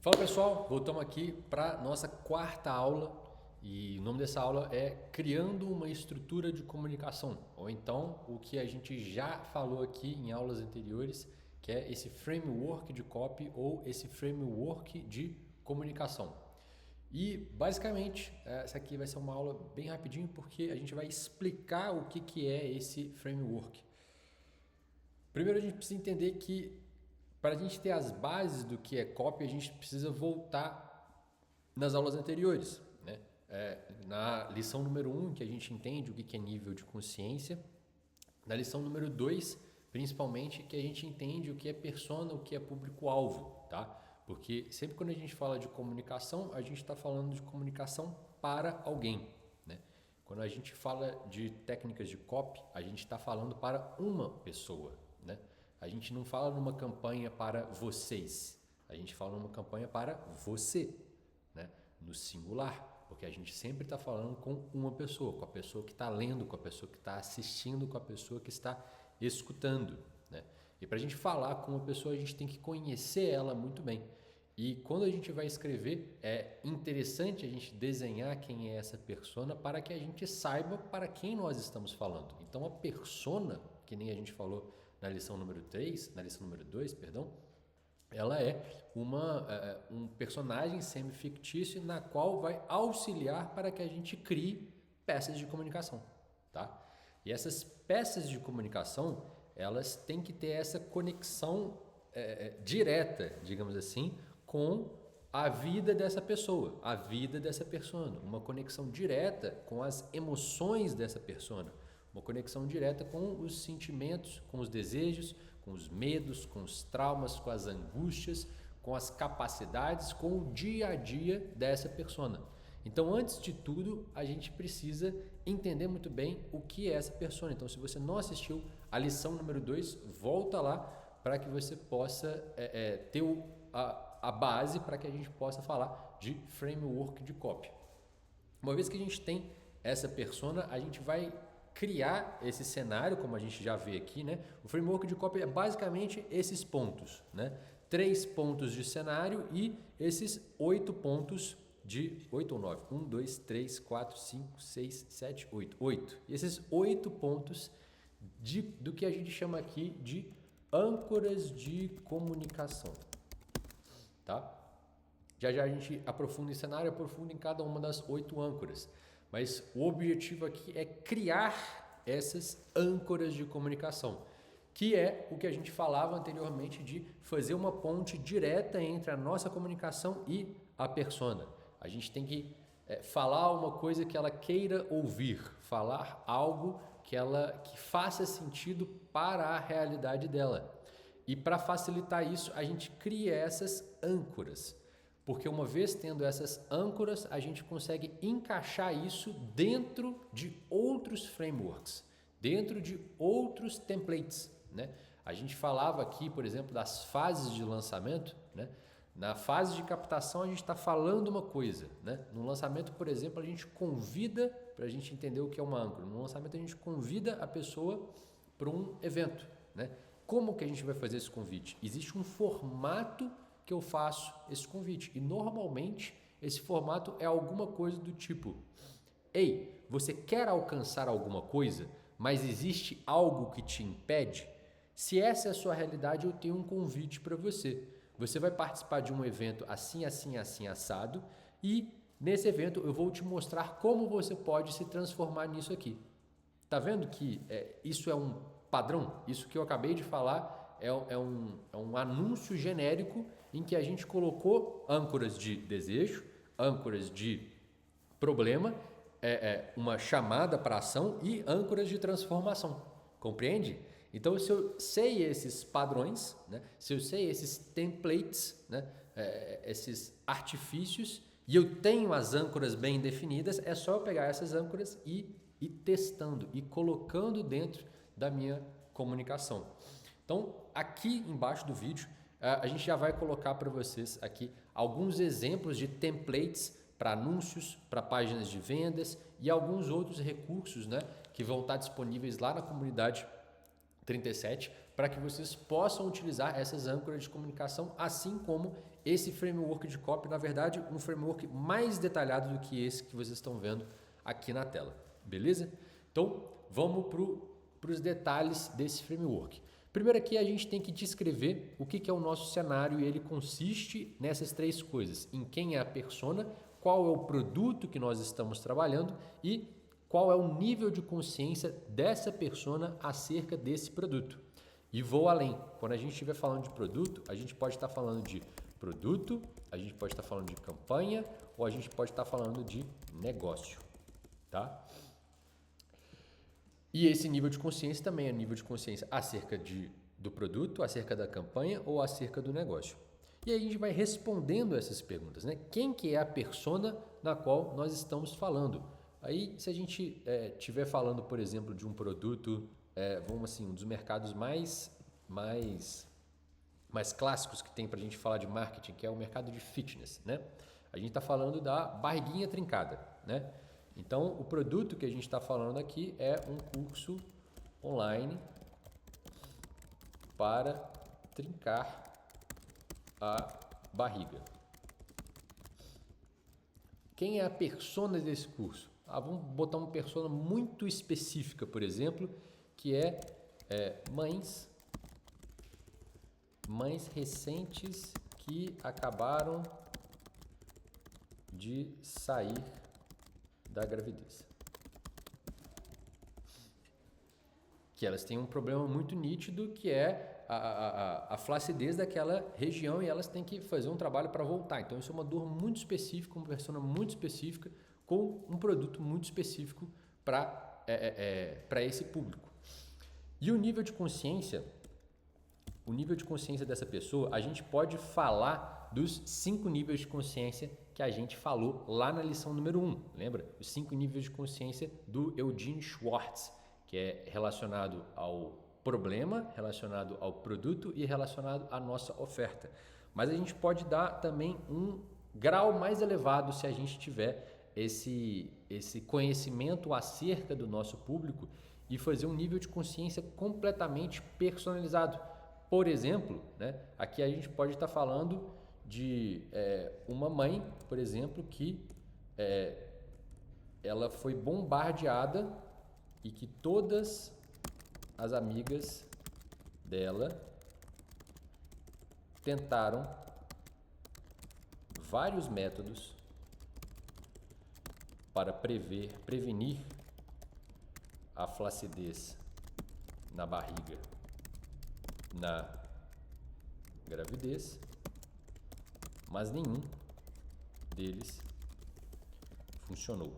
Fala pessoal, voltamos aqui para nossa quarta aula e o nome dessa aula é Criando uma Estrutura de Comunicação, ou então o que a gente já falou aqui em aulas anteriores, que é esse framework de copy ou esse framework de comunicação. E basicamente essa aqui vai ser uma aula bem rapidinho porque a gente vai explicar o que é esse framework. Primeiro a gente precisa entender que para a gente ter as bases do que é copy, a gente precisa voltar nas aulas anteriores, né? Na lição número 1, que a gente entende o que é nível de consciência. Na lição número 2, principalmente, que a gente entende o que é persona, o que é público-alvo, tá? Porque sempre quando a gente fala de comunicação, a gente está falando de comunicação para alguém, né? Quando a gente fala de técnicas de copy, a gente está falando para uma pessoa, né? A gente não fala numa campanha para vocês, a gente fala numa campanha para você, né? No singular, porque a gente sempre está falando com uma pessoa, com a pessoa que está lendo, com a pessoa que está assistindo, com a pessoa que está escutando, né? E para a gente falar com uma pessoa, a gente tem que conhecer ela muito bem. E quando a gente vai escrever, é interessante a gente desenhar quem é essa persona para que a gente saiba para quem nós estamos falando. Então a persona, que nem a gente falou na lição número 3, na lição número 2, perdão, ela é um personagem semi-fictício na qual vai auxiliar para que a gente crie peças de comunicação, tá? E essas peças de comunicação, elas têm que ter essa conexão direta, digamos assim, com a vida dessa pessoa, a vida dessa persona, uma conexão direta com as emoções dessa persona, uma conexão direta com os sentimentos, com os desejos, com os medos, com os traumas, com as angústias, com as capacidades, com o dia a dia dessa persona. Então, antes de tudo, a gente precisa entender muito bem o que é essa persona. Então, se você não assistiu a lição número 2, volta lá para que você possa ter a base para que a gente possa falar de framework de copy. Uma vez que a gente tem essa persona, a gente vai criar esse cenário, como a gente já vê aqui, né? O framework de copy é basicamente esses pontos, né? 3 pontos de cenário e esses 8 pontos de 8 ou 9. 1, 2, 3, 4, 5, 6, 7, 8. 8. E esses 8 pontos do que a gente chama aqui de âncoras de comunicação. Tá? Já a gente aprofunda em cenário, aprofunda em cada uma das 8 âncoras. Mas o objetivo aqui é criar essas âncoras de comunicação, que é o que a gente falava anteriormente de fazer uma ponte direta entre a nossa comunicação e a persona. A gente tem que falar uma coisa que ela queira ouvir, falar algo que faça sentido para a realidade dela. E para facilitar isso, a gente cria essas âncoras. Porque uma vez tendo essas âncoras, a gente consegue encaixar isso dentro de outros frameworks, dentro de outros templates, né? A gente falava aqui, por exemplo, das fases de lançamento, né? Na fase de captação, a gente está falando uma coisa, né? No lançamento, por exemplo, a gente convida, para a gente entender o que é uma âncora, no lançamento a gente convida a pessoa para um evento, né? Como que a gente vai fazer esse convite? Existe um formato que eu faço esse convite. E normalmente esse formato é alguma coisa do tipo: ei, você quer alcançar alguma coisa, mas existe algo que te impede? Se essa é a sua realidade, eu tenho um convite para você. Você vai participar de um evento assim, assim, assim, assado, e nesse evento eu vou te mostrar como você pode se transformar nisso aqui. Tá vendo que isso é um padrão? Isso que eu acabei de falar é um anúncio genérico em que a gente colocou âncoras de desejo, âncoras de problema, uma chamada para ação e âncoras de transformação. Compreende? Então, se eu sei esses padrões, né? Se eu sei esses templates, né? Esses artifícios, e eu tenho as âncoras bem definidas, é só eu pegar essas âncoras e ir testando e colocando dentro da minha comunicação. Então, aqui embaixo do vídeo, a gente já vai colocar para vocês aqui alguns exemplos de templates para anúncios, para páginas de vendas e alguns outros recursos, né, que vão estar disponíveis lá na comunidade 37 para que vocês possam utilizar essas âncoras de comunicação, assim como esse framework de copy, na verdade, um framework mais detalhado do que esse que vocês estão vendo aqui na tela, beleza? Então, vamos para os detalhes desse framework. Primeiro aqui a gente tem que descrever o que é o nosso cenário e ele consiste nessas três coisas: em quem é a persona, qual é o produto que nós estamos trabalhando e qual é o nível de consciência dessa persona acerca desse produto. E vou além, quando a gente estiver falando de produto, a gente pode estar falando de produto, a gente pode estar falando de campanha ou a gente pode estar falando de negócio, tá? E esse nível de consciência também é nível de consciência acerca do produto, acerca da campanha ou acerca do negócio. E aí a gente vai respondendo essas perguntas, né? Quem que é a persona na qual nós estamos falando? Aí, se a gente estiver falando, por exemplo, de um produto, vamos assim, um dos mercados mais clássicos que tem para a gente falar de marketing, que é o mercado de fitness, né? A gente está falando da barriguinha trincada, né? Então, o produto que a gente está falando aqui é um curso online para trincar a barriga. Quem é a persona desse curso? Vamos botar uma persona muito específica, por exemplo, que é mães recentes que acabaram de sair da gravidez. Que elas têm um problema muito nítido, que é a flacidez daquela região, e elas têm que fazer um trabalho para voltar. Então isso é uma dor muito específica, uma persona muito específica, com um produto muito específico para esse público. E o nível de consciência dessa pessoa, a gente pode falar dos 5 níveis de consciência que a gente falou lá na lição número 1. Lembra? Os 5 níveis de consciência do Eugene Schwartz, que é relacionado ao problema, relacionado ao produto e relacionado à nossa oferta. Mas a gente pode dar também um grau mais elevado se a gente tiver esse conhecimento acerca do nosso público e fazer um nível de consciência completamente personalizado. Por exemplo, né, aqui a gente pode estar falando de uma mãe, por exemplo, que ela foi bombardeada e que todas as amigas dela tentaram vários métodos para prevenir a flacidez na barriga na gravidez, mas nenhum deles funcionou.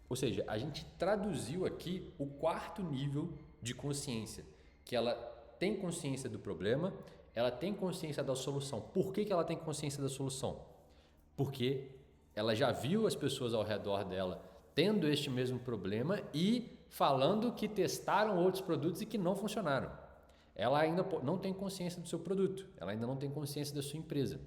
Ou seja, a gente traduziu aqui o 4º nível de consciência, que ela tem consciência do problema, ela tem consciência da solução. Por que ela tem consciência da solução? Porque ela já viu as pessoas ao redor dela tendo este mesmo problema e falando que testaram outros produtos e que não funcionaram. Ela ainda não tem consciência do seu produto, ela ainda não tem consciência da sua empresa.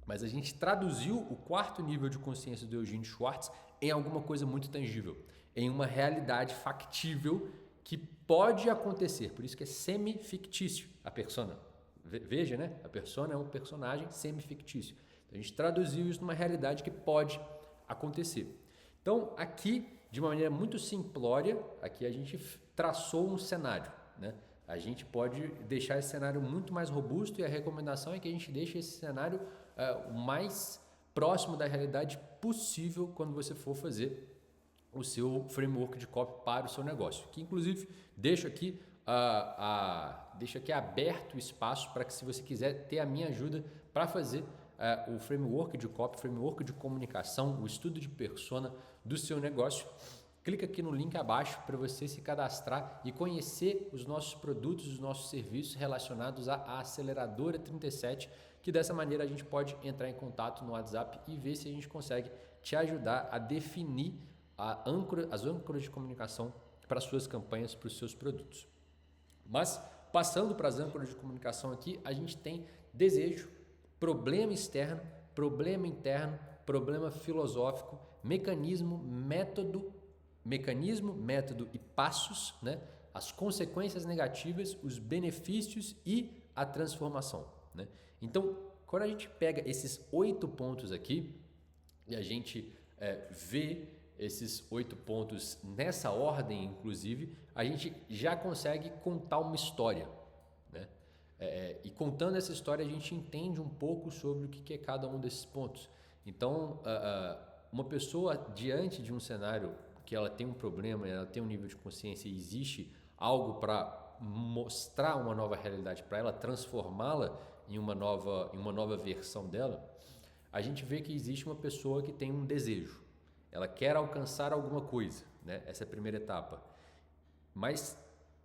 Mas a gente traduziu o 4º nível de consciência do Eugene Schwartz em alguma coisa muito tangível, em uma realidade factível que pode acontecer. Por isso que é semi-fictício a persona. Veja, né? A persona é um personagem semi-fictício. Então, a gente traduziu isso numa realidade que pode acontecer. Então, aqui, de uma maneira muito simplória, aqui a gente traçou um cenário, né? A gente pode deixar esse cenário muito mais robusto e a recomendação é que a gente deixe esse cenário o mais próximo da realidade possível quando você for fazer o seu framework de copy para o seu negócio. Que, inclusive, deixo aqui aberto o espaço para que, se você quiser ter a minha ajuda para fazer o framework de copy, framework de comunicação, o estudo de persona do seu negócio, clica aqui no link abaixo para você se cadastrar e conhecer os nossos produtos, os nossos serviços relacionados à Aceleradora 37, que dessa maneira a gente pode entrar em contato no WhatsApp e ver se a gente consegue te ajudar a definir as âncoras de comunicação para as suas campanhas, para os seus produtos. Mas, passando para as âncoras de comunicação aqui, a gente tem desejo, problema externo, problema interno, problema filosófico, mecanismo, método, mecanismo, método e passos, né? As consequências negativas, os benefícios e a transformação, né? Então, quando a gente pega esses 8 pontos aqui e a gente vê esses 8 pontos nessa ordem, inclusive, a gente já consegue contar uma história, né? E contando essa história, a gente entende um pouco sobre o que é cada um desses pontos. Então, uma pessoa diante de um cenário que ela tem um problema, ela tem um nível de consciência e existe algo para mostrar uma nova realidade para ela, transformá-la em uma nova versão dela, a gente vê que existe uma pessoa que tem um desejo. Ela quer alcançar alguma coisa, né? Essa é a primeira etapa. Mas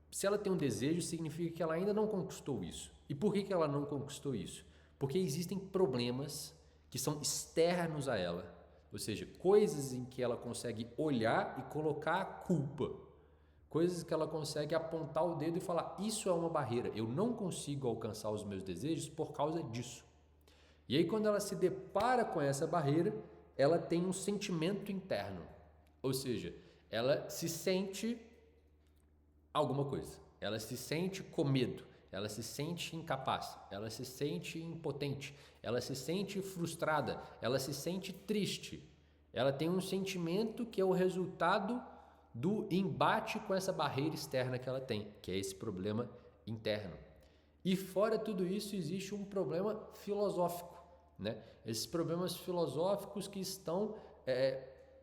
se ela tem um desejo, significa que ela ainda não conquistou isso. E por que ela não conquistou isso? Porque existem problemas que são externos a ela, ou seja, coisas em que ela consegue olhar e colocar a culpa, coisas que ela consegue apontar o dedo e falar: isso é uma barreira, eu não consigo alcançar os meus desejos por causa disso. E aí, quando ela se depara com essa barreira, ela tem um sentimento interno, ou seja, ela se sente alguma coisa, ela se sente com medo, ela se sente incapaz, ela se sente impotente, ela se sente frustrada, ela se sente triste. Ela tem um sentimento que é o resultado do embate com essa barreira externa que ela tem, que é esse problema interno. E fora tudo isso, existe um problema filosófico, né? Esses problemas filosóficos que estão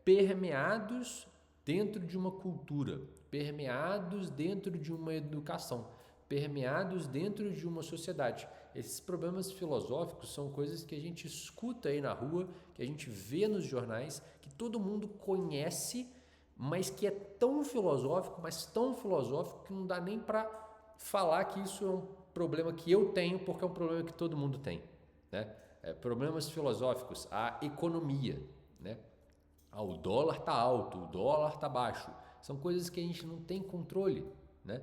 permeados dentro de uma cultura, permeados dentro de uma educação, permeados dentro de uma sociedade. Esses problemas filosóficos são coisas que a gente escuta aí na rua, que a gente vê nos jornais, que todo mundo conhece, mas que é tão filosófico, mas tão filosófico que não dá nem para falar que isso é um problema que eu tenho, porque é um problema que todo mundo tem, né? Problemas filosóficos, a economia, né? O dólar está alto, o dólar está baixo. São coisas que a gente não tem controle, né?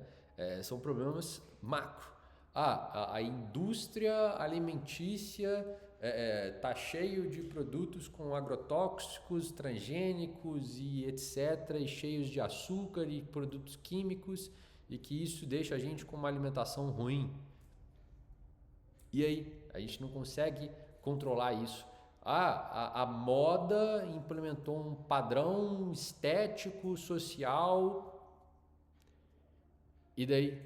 São problemas macro. A indústria alimentícia está cheio de produtos com agrotóxicos, transgênicos e etc., e cheios de açúcar e produtos químicos, e que isso deixa a gente com uma alimentação ruim. E aí, a gente não consegue controlar isso. A moda implementou um padrão estético, social, e daí,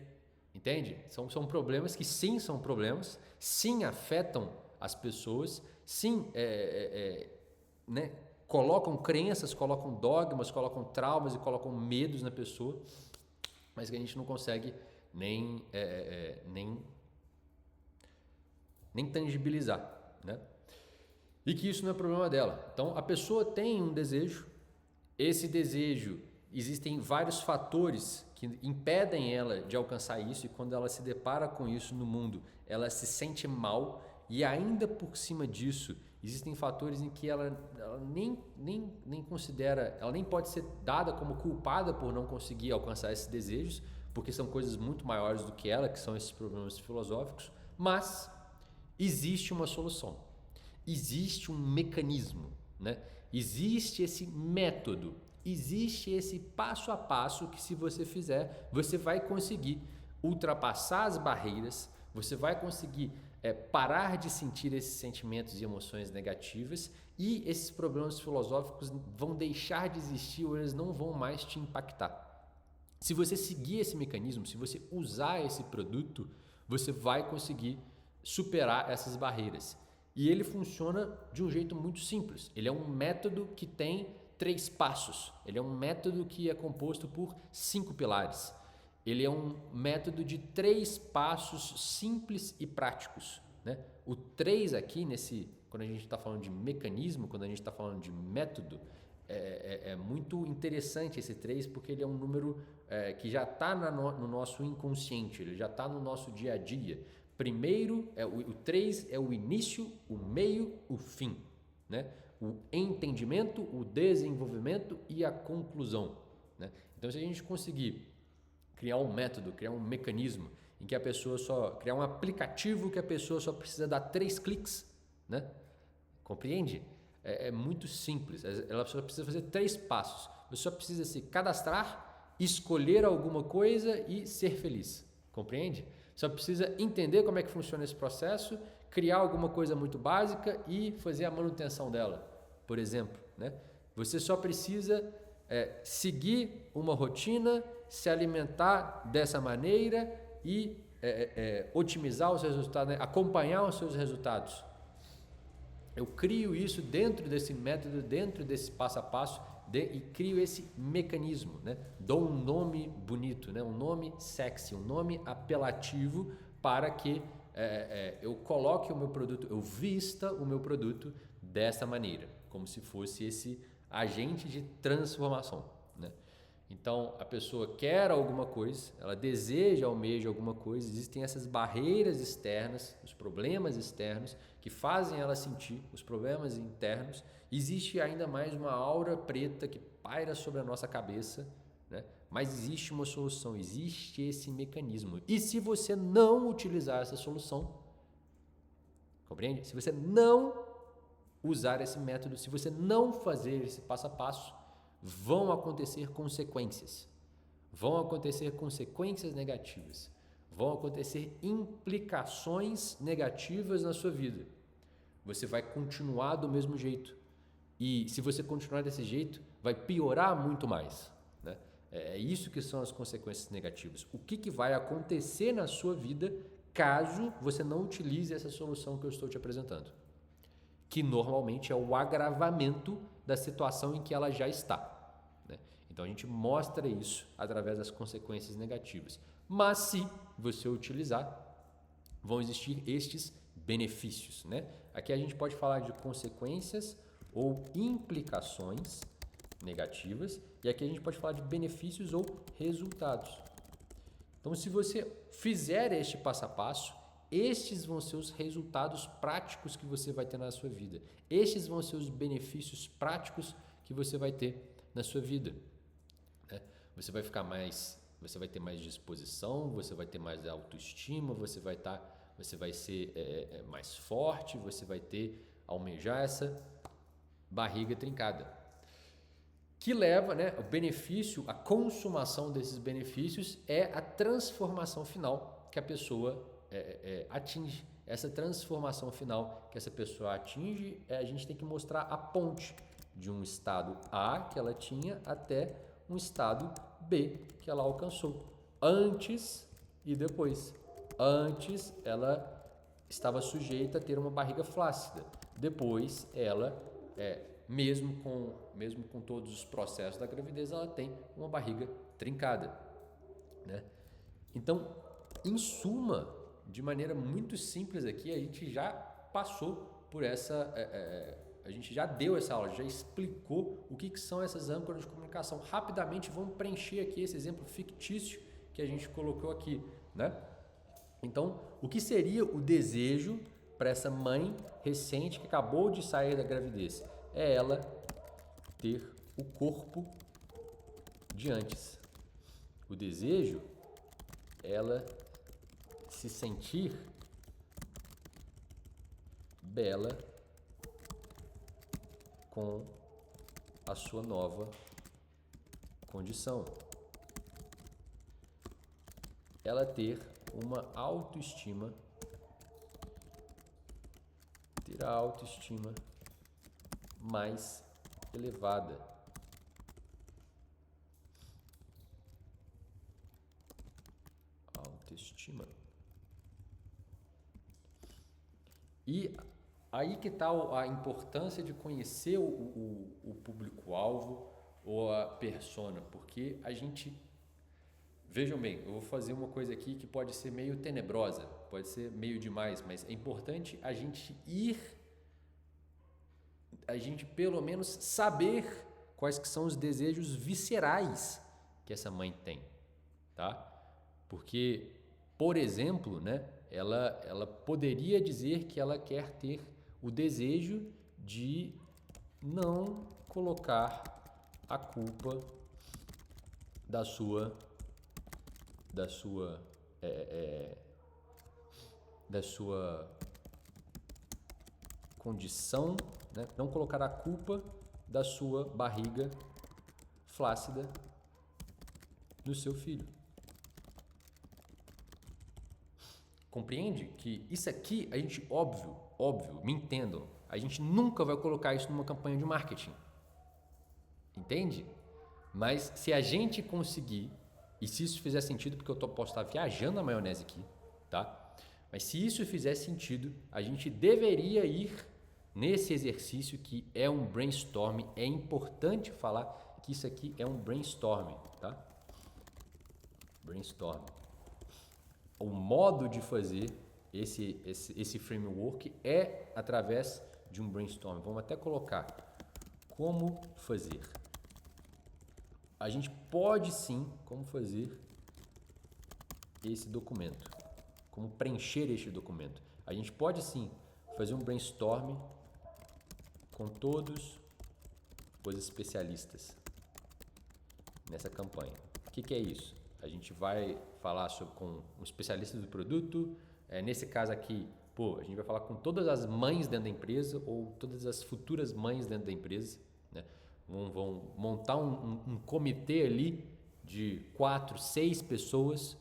entende? São problemas que sim são problemas, sim afetam as pessoas, sim né, colocam crenças, colocam dogmas, colocam traumas e colocam medos na pessoa, mas que a gente não consegue nem tangibilizar, né? E que isso não é problema dela. Então, a pessoa tem um desejo, esse desejo, existem vários fatores que impedem ela de alcançar isso, e quando ela se depara com isso no mundo, ela se sente mal, e ainda por cima disso, existem fatores em que ela nem considera, ela nem pode ser dada como culpada por não conseguir alcançar esses desejos, porque são coisas muito maiores do que ela, que são esses problemas filosóficos, mas existe uma solução. Existe um mecanismo, né? Existe esse método, existe esse passo a passo que, se você fizer, você vai conseguir ultrapassar as barreiras, você vai conseguir parar de sentir esses sentimentos e emoções negativas, e esses problemas filosóficos vão deixar de existir, ou eles não vão mais te impactar. Se você seguir esse mecanismo, se você usar esse produto, você vai conseguir superar essas barreiras. E ele funciona de um jeito muito simples. Ele é um método que tem 3 passos. Ele é um método que é composto por 5 pilares. Ele é um método de 3 passos simples e práticos, né? O 3 aqui, quando a gente está falando de mecanismo, quando a gente está falando de método, é muito interessante esse 3, porque ele é um número que já está no nosso inconsciente, ele já está no nosso dia a dia. Primeiro, o 3 é o início, o meio, o fim, né? O entendimento, o desenvolvimento e a conclusão, né? Então, se a gente conseguir criar um método, criar um mecanismo em que a pessoa criar um aplicativo que a pessoa só precisa dar 3 cliques, né? Compreende? é muito simples. Ela só precisa fazer 3 passos. Você só precisa se cadastrar, escolher alguma coisa e ser feliz. Compreende? Só precisa entender como é que funciona esse processo, criar alguma coisa muito básica e fazer a manutenção dela, por exemplo, né? Você só precisa seguir uma rotina, se alimentar dessa maneira e otimizar os resultados, né? Acompanhar os seus resultados. Eu crio isso dentro desse método, dentro desse passo a passo e crio esse mecanismo, né? Dou um nome bonito, né? Um nome sexy, um nome apelativo para que eu coloque o meu produto, eu vista o meu produto dessa maneira, como se fosse esse agente de transformação, né? Então, a pessoa quer alguma coisa, ela deseja, almeja alguma coisa, existem essas barreiras externas, os problemas externos que fazem ela sentir os problemas internos. Existe ainda mais uma aura preta que paira sobre a nossa cabeça, né? Mas existe uma solução, existe esse mecanismo. E se você não utilizar essa solução, compreende? Se você não usar esse método, se você não fazer esse passo a passo, vão acontecer consequências. Vão acontecer consequências negativas. Vão acontecer implicações negativas na sua vida. Você vai continuar do mesmo jeito. E se você continuar desse jeito, vai piorar muito mais, né? É isso que são as consequências negativas. O que vai acontecer na sua vida caso você não utilize essa solução que eu estou te apresentando? Que normalmente é o agravamento da situação em que ela já está, né? Então a gente mostra isso através das consequências negativas. Mas se você utilizar, vão existir estes benefícios, né? Aqui a gente pode falar de consequências ou implicações negativas, e aqui a gente pode falar de benefícios ou resultados. Então, se você fizer este passo a passo, estes vão ser os resultados práticos que você vai ter na sua vida. Estes vão ser os benefícios práticos que você vai ter na sua vida, né? Você vai ter mais disposição, você vai ter mais autoestima, você vai ser mais forte, você vai almejar essa barriga trincada. Que leva, né, o benefício, a consumação desses benefícios é a transformação final que a pessoa atinge. Essa transformação final que essa pessoa atinge, a gente tem que mostrar a ponte de um estado A que ela tinha até um estado B que ela alcançou, antes e depois. Antes ela estava sujeita a ter uma barriga flácida, depois ela, mesmo com todos os processos da gravidez, ela tem uma barriga trincada, né? Então, em suma, de maneira muito simples aqui, a gente já passou por essa, a gente já deu essa aula, já explicou o que são essas âncoras de comunicação. Rapidamente vamos preencher aqui esse exemplo fictício que a gente colocou aqui, né? Então, o que seria o desejo para essa mãe recente que acabou de sair da gravidez? É ela ter o corpo de antes. O desejo é ela se sentir bela com a sua nova condição. Ela ter uma autoestima, ter a autoestima mais elevada. Autoestima. E aí que está a importância de conhecer o público-alvo ou a persona, porque a gente... Vejam bem, eu vou fazer uma coisa aqui que pode ser meio tenebrosa, pode ser meio demais, mas é importante a gente pelo menos saber quais que são os desejos viscerais que essa mãe tem, tá? Porque, por exemplo, né, ela poderia dizer que ela quer ter o desejo de não colocar a culpa da sua condição, né? Não colocar a culpa da sua barriga flácida no seu filho. Compreende que isso aqui, a gente, óbvio, me entendam, a gente nunca vai colocar isso numa campanha de marketing. Entende? Mas se a gente conseguir, e se isso fizer sentido, porque eu posso estar viajando na maionese aqui, tá? Mas se isso fizer sentido, a gente deveria ir nesse exercício que é um brainstorming. É importante falar que isso aqui é um brainstorming, tá? Brainstorming. O modo de fazer esse framework é através de um brainstorming. Vamos até colocar como fazer. A gente pode sim como fazer esse documento, como preencher este documento. A gente pode sim fazer um brainstorming com todos os especialistas nessa campanha. O que é isso? A gente vai falar com um especialista do produto, nesse caso aqui, a gente vai falar com todas as mães dentro da empresa ou todas as futuras mães dentro da empresa, né? Vão montar um comitê ali de 4, 6 pessoas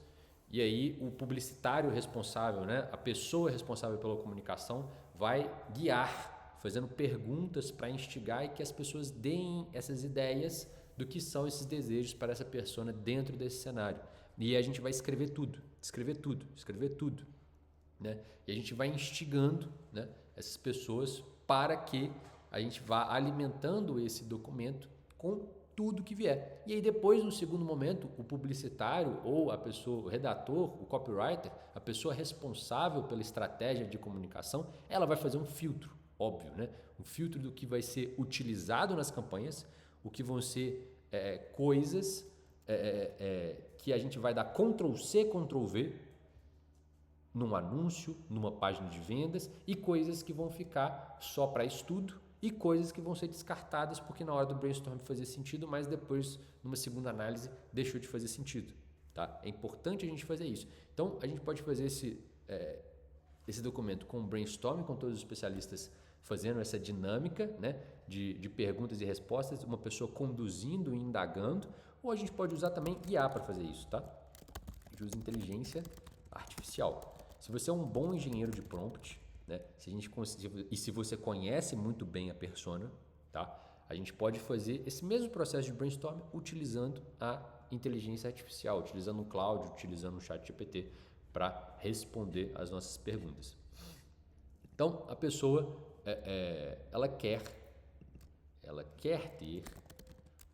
e aí o publicitário responsável, né? A pessoa responsável pela comunicação vai guiar, fazendo perguntas para instigar e que as pessoas deem essas ideias do que são esses desejos para essa persona dentro desse cenário. E a gente vai escrever tudo, né? E a gente vai instigando, né, essas pessoas para que a gente vá alimentando esse documento com tudo que vier. E aí depois, no segundo momento, o publicitário ou a pessoa, o redator, o copywriter, a pessoa responsável pela estratégia de comunicação, ela vai fazer um filtro, óbvio, né? Um filtro do que vai ser utilizado nas campanhas, o que vão ser coisas que a gente vai dar Ctrl+C, Ctrl+V num anúncio, numa página de vendas e coisas que vão ficar só para estudo e coisas que vão ser descartadas porque na hora do brainstorm fazia sentido, mas depois, numa segunda análise, deixou de fazer sentido. Tá? É importante a gente fazer isso. Então, a gente pode fazer esse documento com brainstorm, com todos os especialistas fazendo essa dinâmica, né, de perguntas e respostas, uma pessoa conduzindo e indagando, ou a gente pode usar também IA para fazer isso, tá? A gente usa inteligência artificial. Se você é um bom engenheiro de prompt, né, se você conhece muito bem a persona, tá? A gente pode fazer esse mesmo processo de brainstorm utilizando a inteligência artificial, utilizando o cloud, utilizando o ChatGPT para responder as nossas perguntas. Então, a pessoa ela quer ter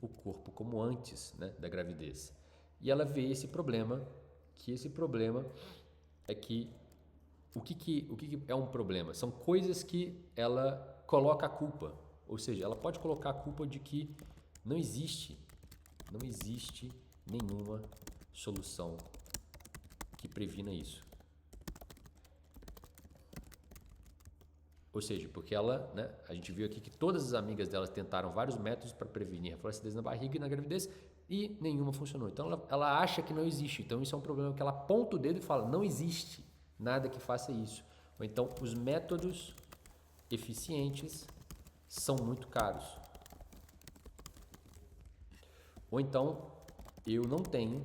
o corpo como antes, né, da gravidez. E ela vê esse problema é que o que é um problema? São coisas que ela coloca a culpa. Ou seja, ela pode colocar a culpa de que não existe nenhuma solução que previna isso. Ou seja, porque ela, né, a gente viu aqui que todas as amigas dela tentaram vários métodos para prevenir a flacidez na barriga e na gravidez e nenhuma funcionou. Então ela acha que não existe. Então isso é um problema que ela aponta o dedo e fala, não existe nada que faça isso. Ou então os métodos eficientes são muito caros. Ou então eu não tenho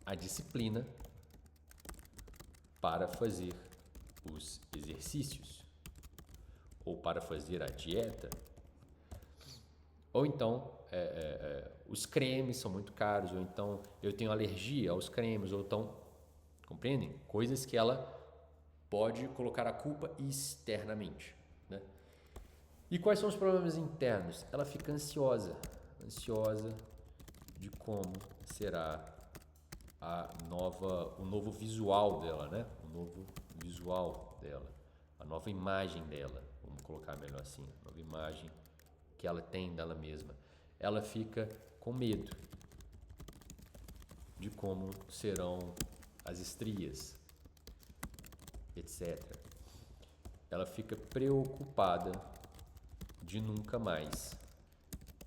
a disciplina para fazer os exercícios ou para fazer a dieta. Ou então os cremes são muito caros, ou então eu tenho alergia aos cremes, ou então, compreendem? Coisas que ela pode colocar a culpa externamente, né? E quais são os problemas internos? Ela fica ansiosa de como será o novo visual dela, né? O novo visual dela, a nova imagem dela, vamos colocar melhor assim, a nova imagem que ela tem dela mesma. Ela fica com medo de como serão as estrias, etc. Ela fica preocupada de nunca mais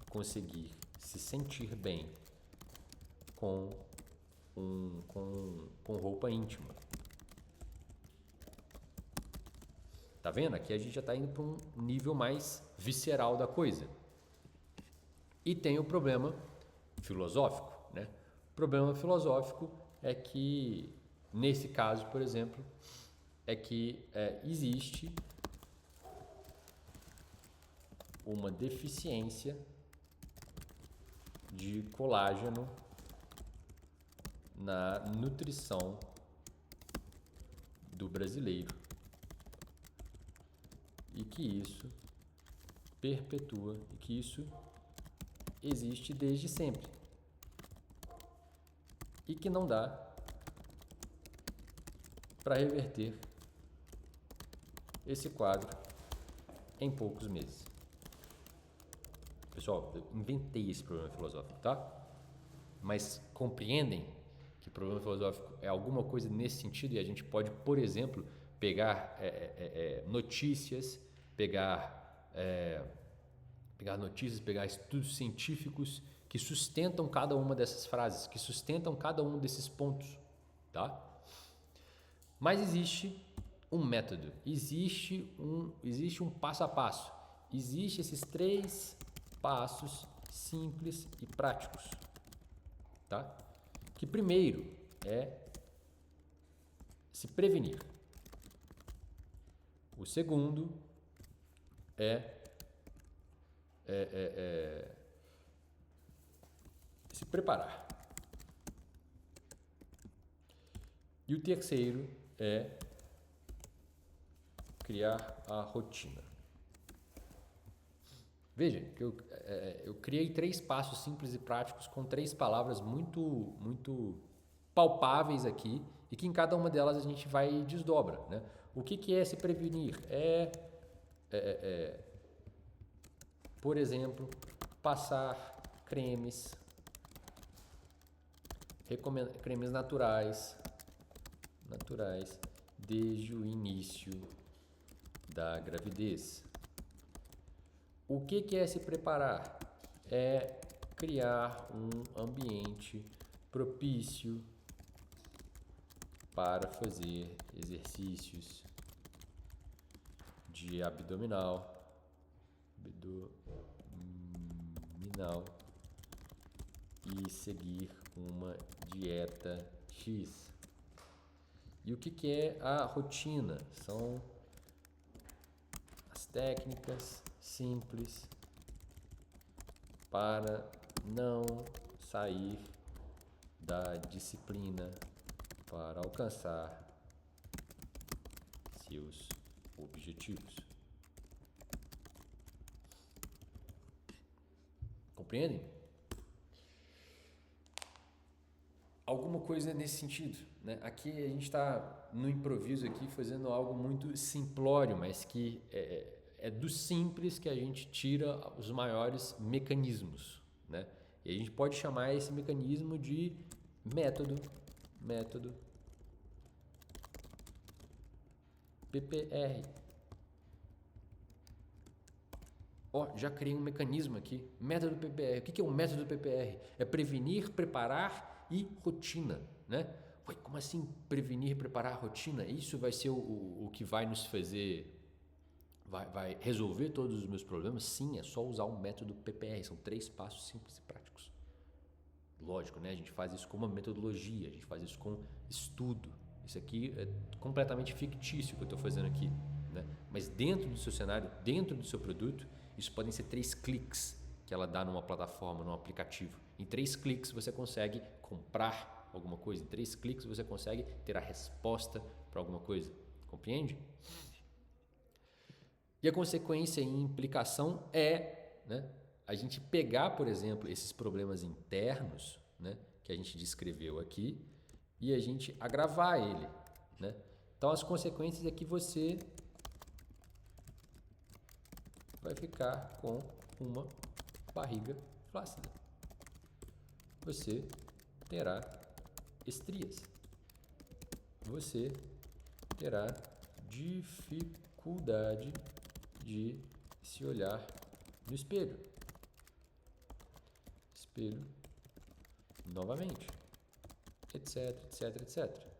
conseguir se sentir bem com roupa íntima. Tá vendo? Aqui a gente já está indo para um nível mais visceral da coisa. E tem o problema filosófico, né? O problema filosófico é que, nesse caso, por exemplo, é que existe uma deficiência de colágeno na nutrição do brasileiro e que isso perpetua e que isso existe desde sempre e que não dá para reverter esse quadro em poucos meses. Pessoal, eu inventei esse problema filosófico, tá? Mas compreendem que o problema filosófico é alguma coisa nesse sentido e a gente pode, por exemplo, pegar notícias, pegar notícias, pegar estudos científicos que sustentam cada uma dessas frases, que sustentam cada um desses pontos, tá? Mas existe um método, existe um passo a passo, existe esses 3 passos simples e práticos, tá? Que primeiro é se prevenir. O segundo é se preparar. E o terceiro é criar a rotina. Veja que eu criei 3 passos simples e práticos com 3 palavras muito palpáveis aqui e que em cada uma delas a gente vai e desdobra, né? O que é se prevenir? Por exemplo, passar cremes naturais desde o início da gravidez. O que é se preparar? É criar um ambiente propício para fazer exercícios de abdominal e seguir uma dieta X. E o que é a rotina? São as técnicas simples para não sair da disciplina para alcançar seus objetivos. Compreendem? Alguma coisa nesse sentido, né? Aqui a gente está no improviso aqui fazendo algo muito simplório, mas que é do simples que a gente tira os maiores mecanismos, né? E a gente pode chamar esse mecanismo de método PPR. Já criei um mecanismo aqui, método PPR. O que é o método PPR? É prevenir, preparar e rotina, né? Ué, como assim prevenir, preparar, rotina? Isso vai ser o que vai nos fazer, vai resolver todos os meus problemas? Sim, é só usar o método PPR. São 3 passos simples e práticos. Lógico, né? A gente faz isso com uma metodologia, a gente faz isso com estudo. Isso aqui é completamente fictício que eu estou fazendo aqui, né? Mas dentro do seu cenário, dentro do seu produto, isso podem ser 3 cliques que ela dá numa plataforma, num aplicativo. Em 3 cliques você consegue comprar alguma coisa, em 3 cliques você consegue ter a resposta para alguma coisa. Compreende? E a consequência e implicação né, a gente pegar, por exemplo, esses problemas internos, né, que a gente descreveu aqui, e a gente agravar ele, né? Então as consequências é que você vai ficar com uma barriga flácida. Você terá estrias. Você terá dificuldade de se olhar no espelho. Espelho novamente, etc, etc, etc.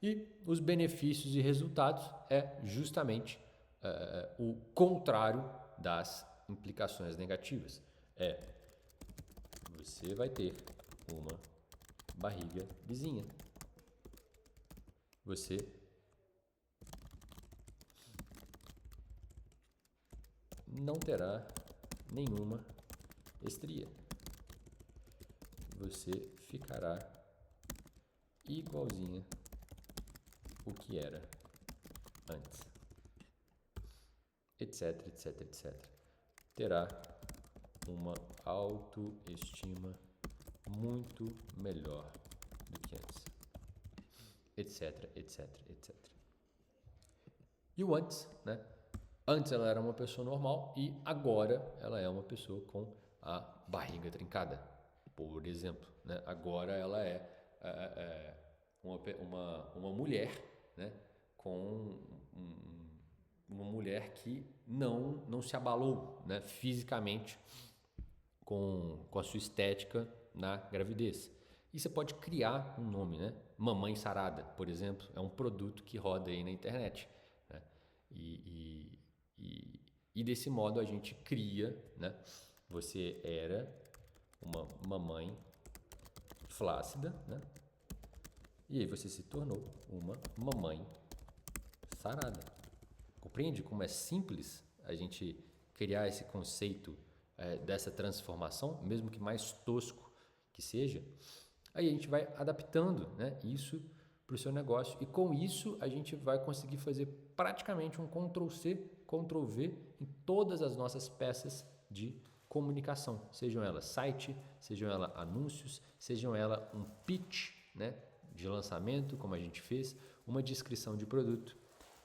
E os benefícios e resultados é justamente o contrário das implicações negativas. Você vai ter uma barriga vizinha. Você não terá nenhuma estria. Você ficará igualzinha o que era antes, etc, etc, etc. Terá uma autoestima muito melhor do que antes, etc, etc, etc. E o antes, né? Antes ela era uma pessoa normal e agora ela é uma pessoa com a barriga trincada, por exemplo, né? Agora ela é uma mulher, né? Com uma mulher que não se abalou, né? Fisicamente com a sua estética na gravidez. E você pode criar um nome, né? Mamãe Sarada, por exemplo, é um produto que roda aí na internet, né? E desse modo a gente cria, né? Você era uma mamãe flácida, né? E aí você se tornou uma mamãe sarada. Compreende como é simples a gente criar esse conceito dessa transformação, mesmo que mais tosco que seja? Aí a gente vai adaptando, né, isso para o seu negócio e com isso a gente vai conseguir fazer praticamente um Ctrl+C, Ctrl+V em todas as nossas peças de comunicação, sejam elas site, sejam elas anúncios, sejam elas um pitch, né, de lançamento, como a gente fez, uma descrição de produto,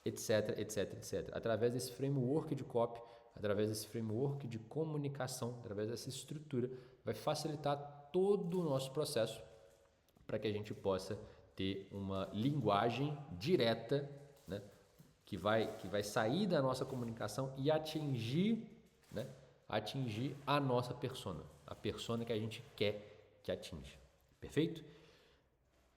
etc, etc, etc. Através desse framework de copy, através desse framework de comunicação, através dessa estrutura, vai facilitar todo o nosso processo para que a gente possa ter uma linguagem direta, né, que vai sair da nossa comunicação e atingir, né, atingir a nossa persona, a persona que a gente quer que atinja. Perfeito?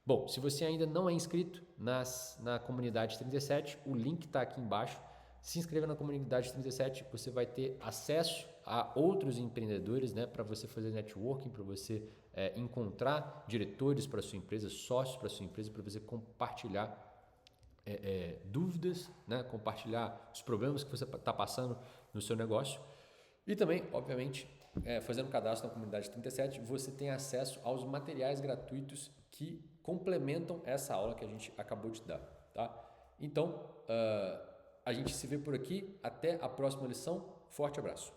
Bom, se você ainda não é inscrito na comunidade 37, o link está aqui embaixo. Se inscreva na comunidade 37, você vai ter acesso a outros empreendedores, né, para você fazer networking, para você encontrar diretores para sua empresa, sócios para sua empresa, para você compartilhar dúvidas, né, compartilhar os problemas que você está passando no seu negócio. E também, obviamente, fazendo cadastro na comunidade 37, você tem acesso aos materiais gratuitos que complementam essa aula que a gente acabou de dar, tá? Então, a gente se vê por aqui. Até a próxima lição. Forte abraço.